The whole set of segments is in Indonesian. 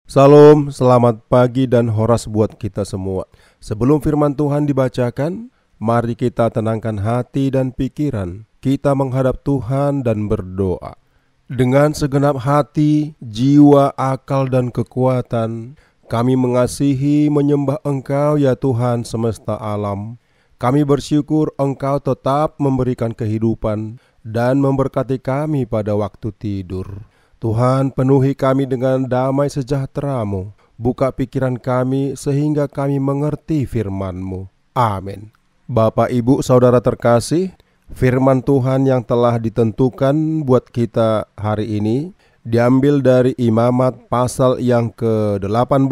Salam, selamat pagi dan horas buat kita semua. Sebelum firman Tuhan dibacakan, mari kita tenangkan hati dan pikiran. Kita menghadap Tuhan dan berdoa. Dengan segenap hati, jiwa, akal, dan kekuatan, kami mengasihi menyembah Engkau ya Tuhan semesta alam. Kami bersyukur Engkau tetap memberikan kehidupan dan memberkati kami pada waktu tidur. Tuhan, penuhi kami dengan damai sejahtera-Mu. Buka pikiran kami sehingga kami mengerti firman-Mu. Amin. Bapak, Ibu, Saudara terkasih, firman Tuhan yang telah ditentukan buat kita hari ini diambil dari Imamat pasal yang ke-18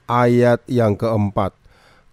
ayat yang ke-4.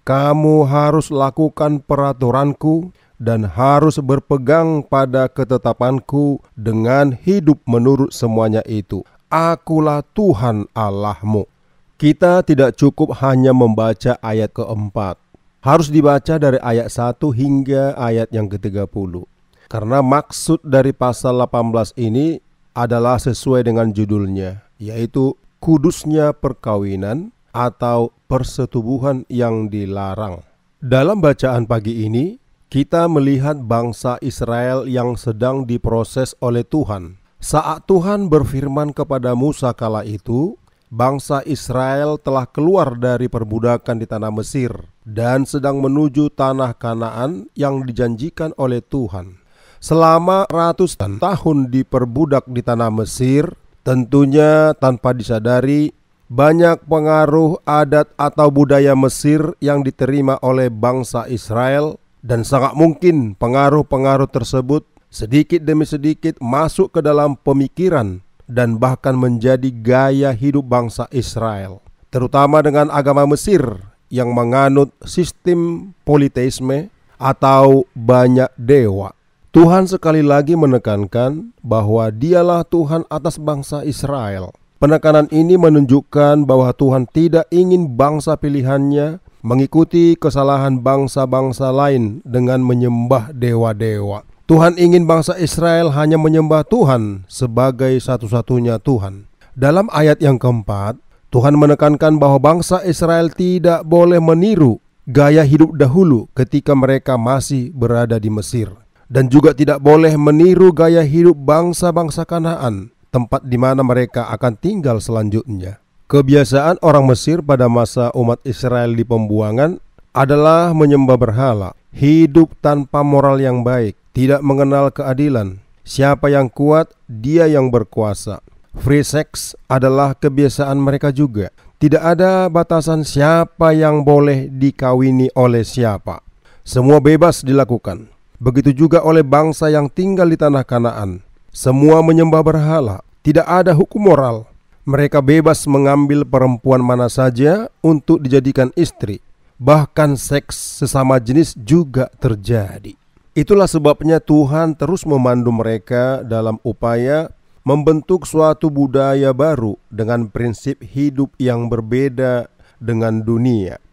Kamu harus lakukan peraturanku dan harus berpegang pada ketetapanku dengan hidup menurut semuanya itu. Akulah Tuhan Allahmu. Kita tidak cukup hanya membaca ayat keempat. Harus dibaca dari ayat 1 hingga ayat yang ke-30. Karena maksud dari pasal 18 ini adalah sesuai dengan judulnya, yaitu kudusnya perkawinan atau persetubuhan yang dilarang. Dalam bacaan pagi ini, kita melihat bangsa Israel yang sedang diproses oleh Tuhan. Saat Tuhan berfirman kepada Musa kala itu, bangsa Israel telah keluar dari perbudakan di tanah Mesir dan sedang menuju tanah Kanaan yang dijanjikan oleh Tuhan. Selama ratusan tahun diperbudak di tanah Mesir, tentunya tanpa disadari, banyak pengaruh adat atau budaya Mesir yang diterima oleh bangsa Israel. Dan sangat mungkin pengaruh-pengaruh tersebut sedikit demi sedikit masuk ke dalam pemikiran dan bahkan menjadi gaya hidup bangsa Israel. Terutama dengan agama Mesir yang menganut sistem politeisme atau banyak dewa. Tuhan sekali lagi menekankan bahwa Dialah Tuhan atas bangsa Israel. Penekanan ini menunjukkan bahwa Tuhan tidak ingin bangsa pilihannya mengikuti kesalahan bangsa-bangsa lain dengan menyembah dewa-dewa. Tuhan ingin bangsa Israel hanya menyembah Tuhan sebagai satu-satunya Tuhan. Dalam ayat yang keempat, Tuhan menekankan bahwa bangsa Israel tidak boleh meniru gaya hidup dahulu ketika mereka masih berada di Mesir. Dan juga tidak boleh meniru gaya hidup bangsa-bangsa Kanaan, tempat di mana mereka akan tinggal selanjutnya. Kebiasaan orang Mesir pada masa umat Israel di pembuangan adalah menyembah berhala, hidup tanpa moral yang baik, tidak mengenal keadilan. Siapa yang kuat, dia yang berkuasa. Free sex adalah kebiasaan mereka juga. Tidak ada batasan siapa yang boleh dikawini oleh siapa. Semua bebas dilakukan. Begitu juga oleh bangsa yang tinggal di tanah Kanaan. Semua menyembah berhala, tidak ada hukum moral. Mereka bebas mengambil perempuan mana saja untuk dijadikan istri. Bahkan seks sesama jenis juga terjadi. Itulah sebabnya Tuhan terus memandu mereka dalam upaya membentuk suatu budaya baru dengan prinsip hidup yang berbeda dengan dunia.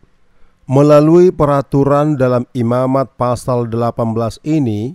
Melalui peraturan dalam Imamat pasal 18 ini,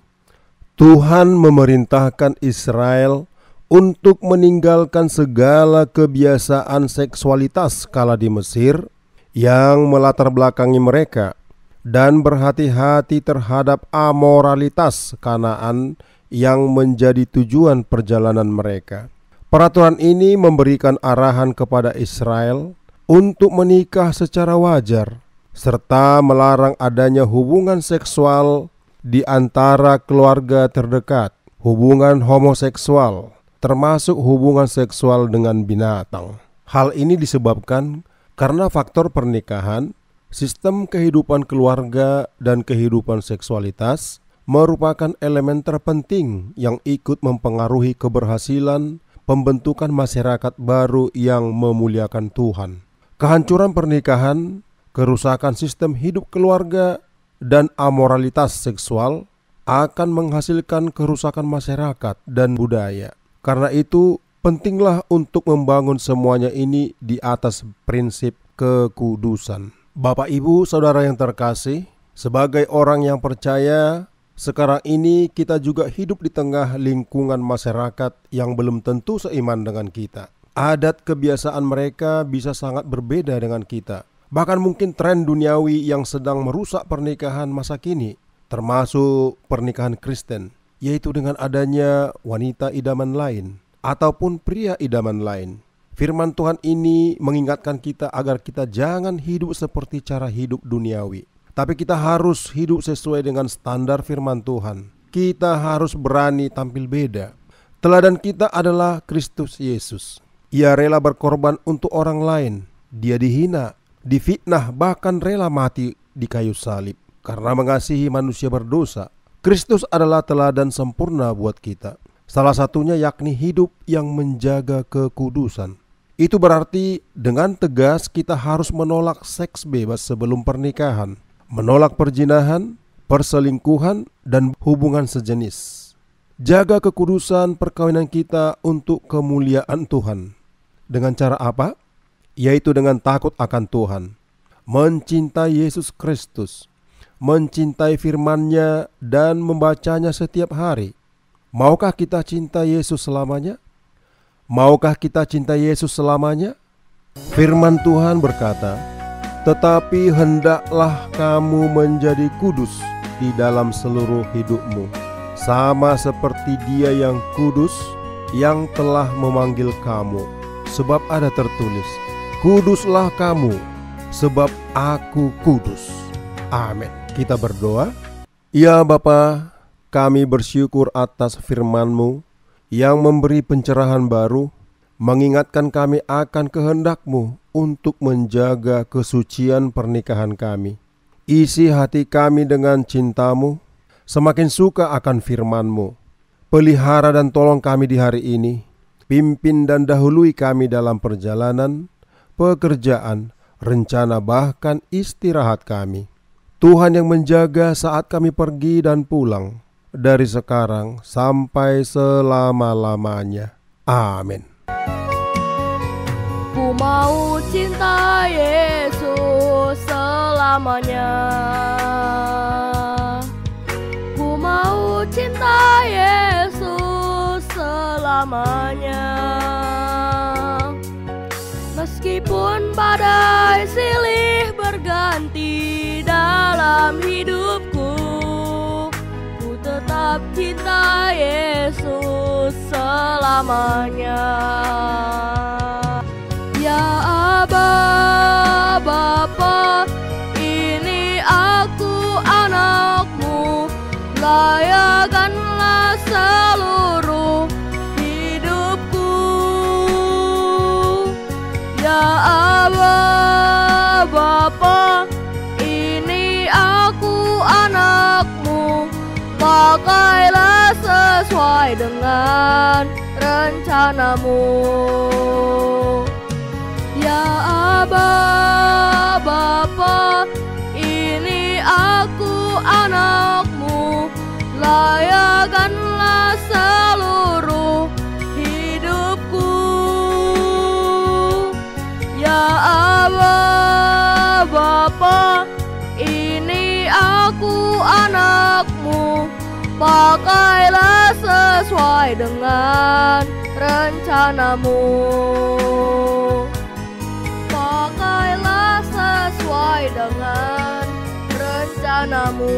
Tuhan memerintahkan Israel untuk meninggalkan segala kebiasaan seksualitas kala di Mesir yang melatar belakangi mereka dan berhati-hati terhadap amoralitas Kanaan yang menjadi tujuan perjalanan mereka. Peraturan ini memberikan arahan kepada Israel untuk menikah secara wajar serta melarang adanya hubungan seksual di antara keluarga terdekat, hubungan homoseksual, termasuk hubungan seksual dengan binatang. Hal ini disebabkan karena faktor pernikahan, sistem kehidupan keluarga, dan kehidupan seksualitas merupakan elemen terpenting yang ikut mempengaruhi keberhasilan pembentukan masyarakat baru yang memuliakan Tuhan. Kehancuran pernikahan, kerusakan sistem hidup keluarga, dan amoralitas seksual akan menghasilkan kerusakan masyarakat dan budaya. Karena itu, pentinglah untuk membangun semuanya ini di atas prinsip kekudusan. Bapak, Ibu, Saudara yang terkasih, sebagai orang yang percaya, sekarang ini kita juga hidup di tengah lingkungan masyarakat yang belum tentu seiman dengan kita. Adat kebiasaan mereka bisa sangat berbeda dengan kita. Bahkan mungkin tren duniawi yang sedang merusak pernikahan masa kini, termasuk pernikahan Kristen, yaitu dengan adanya wanita idaman lain ataupun pria idaman lain. Firman Tuhan ini mengingatkan kita agar kita jangan hidup seperti cara hidup duniawi, tapi kita harus hidup sesuai dengan standar firman Tuhan. Kita harus berani tampil beda. Teladan kita adalah Kristus Yesus. Ia rela berkorban untuk orang lain. Dia dihina, difitnah, bahkan rela mati di kayu salib karena mengasihi manusia berdosa. Kristus adalah teladan sempurna buat kita. Salah satunya yakni hidup yang menjaga kekudusan. Itu berarti dengan tegas kita harus menolak seks bebas sebelum pernikahan, menolak perzinahan, perselingkuhan, dan hubungan sejenis. Jaga kekudusan perkawinan kita untuk kemuliaan Tuhan. Dengan cara apa? Yaitu dengan takut akan Tuhan, mencintai Yesus Kristus, mencintai firman-Nya dan membacanya setiap hari. Maukah kita cinta Yesus selamanya? Maukah kita cinta Yesus selamanya? Firman Tuhan berkata, "Tetapi hendaklah kamu menjadi kudus di dalam seluruh hidupmu, sama seperti Dia yang kudus yang telah memanggil kamu. Sebab ada tertulis, kuduslah kamu, sebab aku kudus." Amin. Kita berdoa. Ya Bapa, kami bersyukur atas firman-Mu yang memberi pencerahan baru, mengingatkan kami akan kehendak-Mu untuk menjaga kesucian pernikahan kami. Isi hati kami dengan cinta-Mu, semakin suka akan firman-Mu. Pelihara dan tolong kami di hari ini. Pimpin dan dahului kami dalam perjalanan, pekerjaan, rencana, bahkan istirahat kami. Tuhan yang menjaga saat kami pergi dan pulang, dari sekarang sampai selama-lamanya. Amin. Ku mau cinta Yesus selamanya. Ku mau cinta Yesus selamanya. Meskipun badai silih berganti dalam hidupku, ku tetap cinta Yesus selamanya. Ya Aba, Bapa, ini aku anak-Mu, layakkanlah seluruh hidupku. Ya Aba, Bapa, ini aku anak-Mu, pakailah sesuai dengan rencana-Mu. Ya Aba, Bapa, ini aku anak-Mu, layakkanlah seluruh hidupku. Ya Aba, Bapa, ini aku anak-Mu, pakailah sesuai dengan rencana-Mu. Pakailah sesuai dengan rencana-Mu.